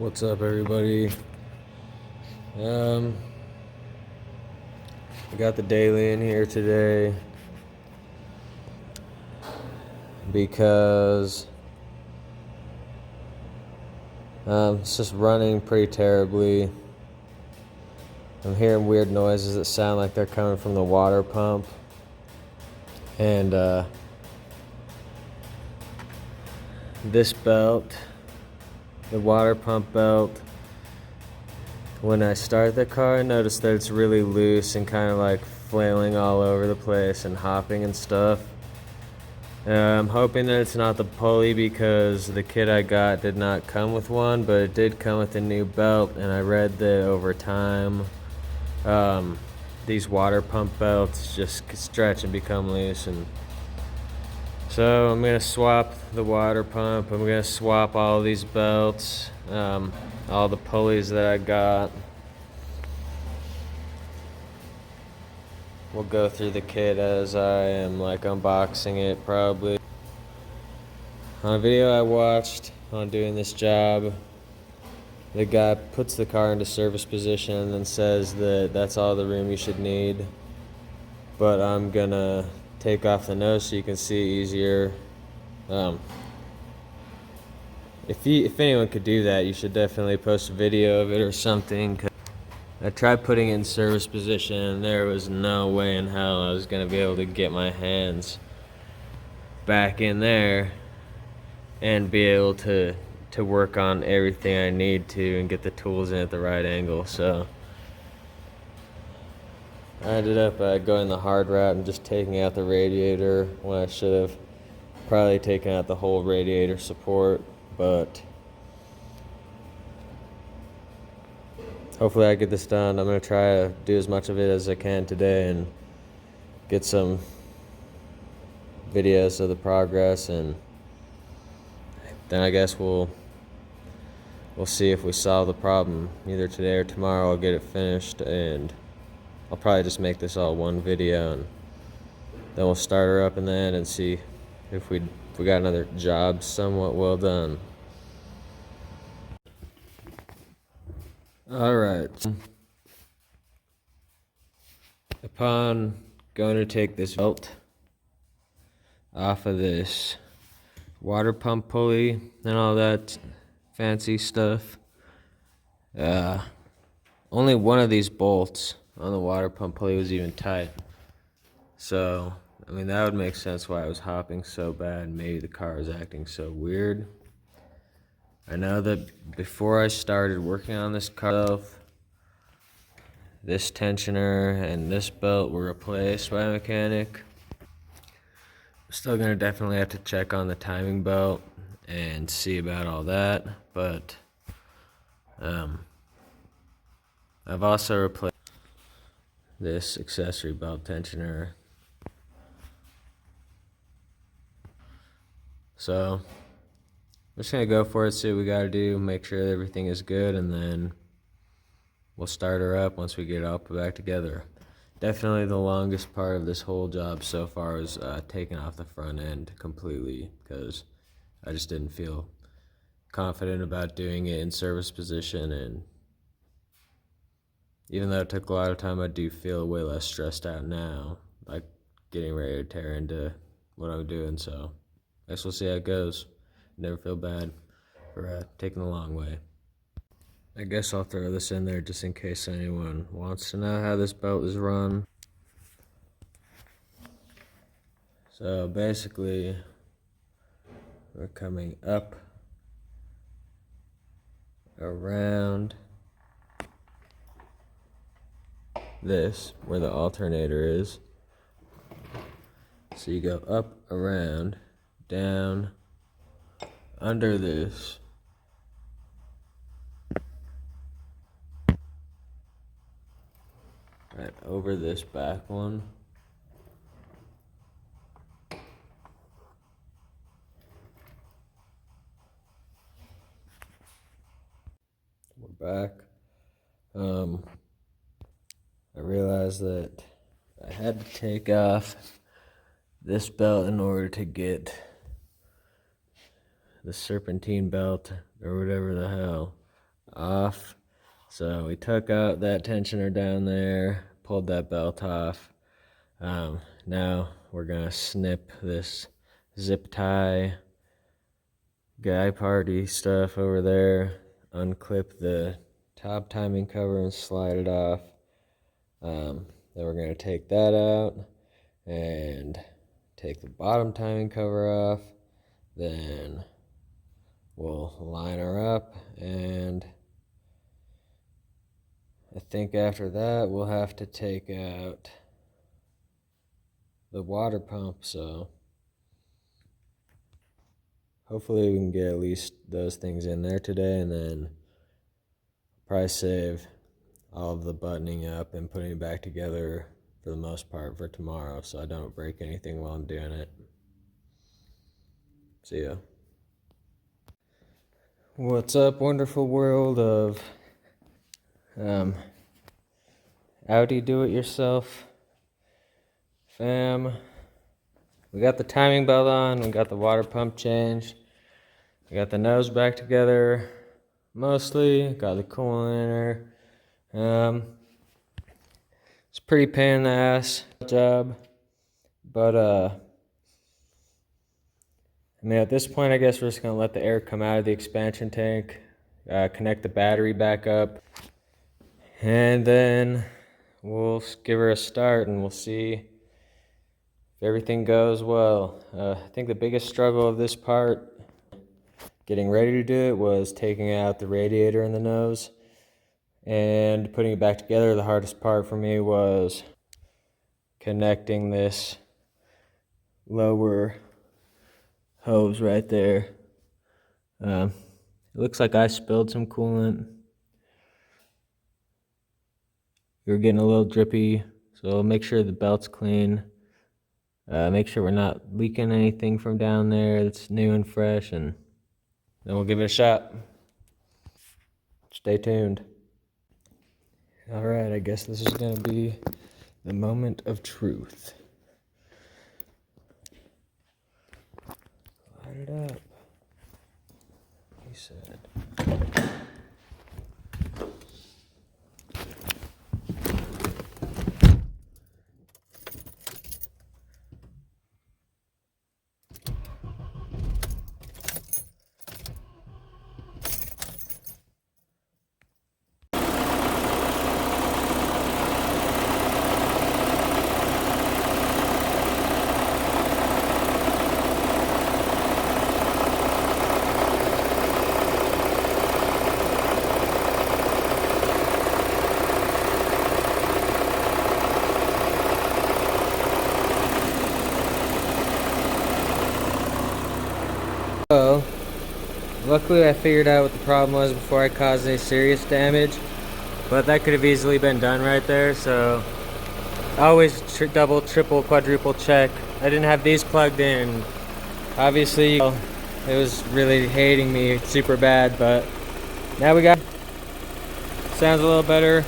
What's up, everybody? I got the daily in here today because it's just running pretty terribly. I'm hearing weird noises that sound like they're coming from the water pump, and this belt, the water pump belt, when I start the car, I notice that it's really loose and kind of like flailing all over the place and hopping and stuff. I'm hoping that it's not the pulley because the kit I got did not come with one, but it did come with a new belt, and I read that over time these water pump belts just stretch and become loose, and so I'm going to swap the water pump. I'm going to swap all these belts, all the pulleys that I got. We'll go through the kit as I am like unboxing it probably. On a video I watched on doing this job, the guy puts the car into service position and then says that that's all the room you should need. But I'm gonna take off the nose so you can see easier. If anyone could do that, you should definitely post a video of it or something. I tried putting it in service position and there was no way in hell I was gonna be able to get my hands back in there and be able to work on everything I need to and get the tools in at the right angle. So I ended up going the hard route and just taking out the radiator when I should have probably taken out the whole radiator support, but hopefully I get this done. I'm going to try to do as much of it as I can today and get some videos of the progress, and then I guess we'll see if we solve the problem. Either today or tomorrow I'll get it finished, and I'll probably just make this all one video, and then we'll start her up in the end and see if we got another job somewhat well done. Alright. Upon going to take this belt off of this water pump pulley and all that fancy stuff, only one of these bolts on the water pump pulley was even tight. So, I mean, that would make sense why I was hopping so bad. Maybe the car was acting so weird. I know that before I started working on this car, this tensioner and this belt were replaced by a mechanic. I'm still gonna definitely have to check on the timing belt and see about all that, but I've also replaced this accessory belt tensioner. So I'm just gonna go for it, see what we gotta do, make sure that everything is good, and then we'll start her up once we get it all put back together. Definitely the longest part of this whole job so far is taking off the front end completely, because I just didn't feel confident about doing it in service position, and even though it took a lot of time, I do feel way less stressed out now, like getting ready to tear into what I'm doing. So I guess we'll see how it goes. Never feel bad for taking the long way. I guess I'll throw this in there just in case anyone wants to know how this belt is run. So basically, we're coming up around this, where the alternator is. So you go up, around, down, under this, right over this back one, we're back. I realized that I had to take off this belt in order to get the serpentine belt or whatever the hell So we took out that tensioner down there, pulled that belt off. Now we're gonna snip this zip tie guy party stuff over there, unclip the top timing cover and slide it off. Then we're gonna take that out and take the bottom timing cover off. Then we'll line her up, and I think after that we'll have to take out the water pump, so hopefully we can get at least those things in there today, and then probably save all of the buttoning up and putting it back together for the most part for tomorrow, so I don't break anything while I'm doing it. See ya. What's up, wonderful world of Audi do-it-yourself fam. We got the timing belt on, we got the water pump changed, we got the nose back together mostly, got the coolant in her. It's a pretty pain in the ass job, but I mean, at this point I guess we're just gonna let the air come out of the expansion tank, connect the battery back up, and then we'll give her a start and we'll see if everything goes well. I think the biggest struggle of this part, getting ready to do it, was taking out the radiator in the nose and putting it back together. The hardest part for me was connecting this lower hose right there. It looks like I spilled some coolant. We were getting a little drippy, so make sure the belt's clean. Make sure we're not leaking anything from down there that's new and fresh, and then we'll give it a shot. Stay tuned. Alright, I guess this is gonna be the moment of truth. Light it up. He said. Well, luckily I figured out what the problem was before I caused any serious damage, but that could have easily been done right there, so I always double, triple, quadruple check. I didn't have these plugged in. Obviously, it was really hating me super bad, but now we got, sounds a little better.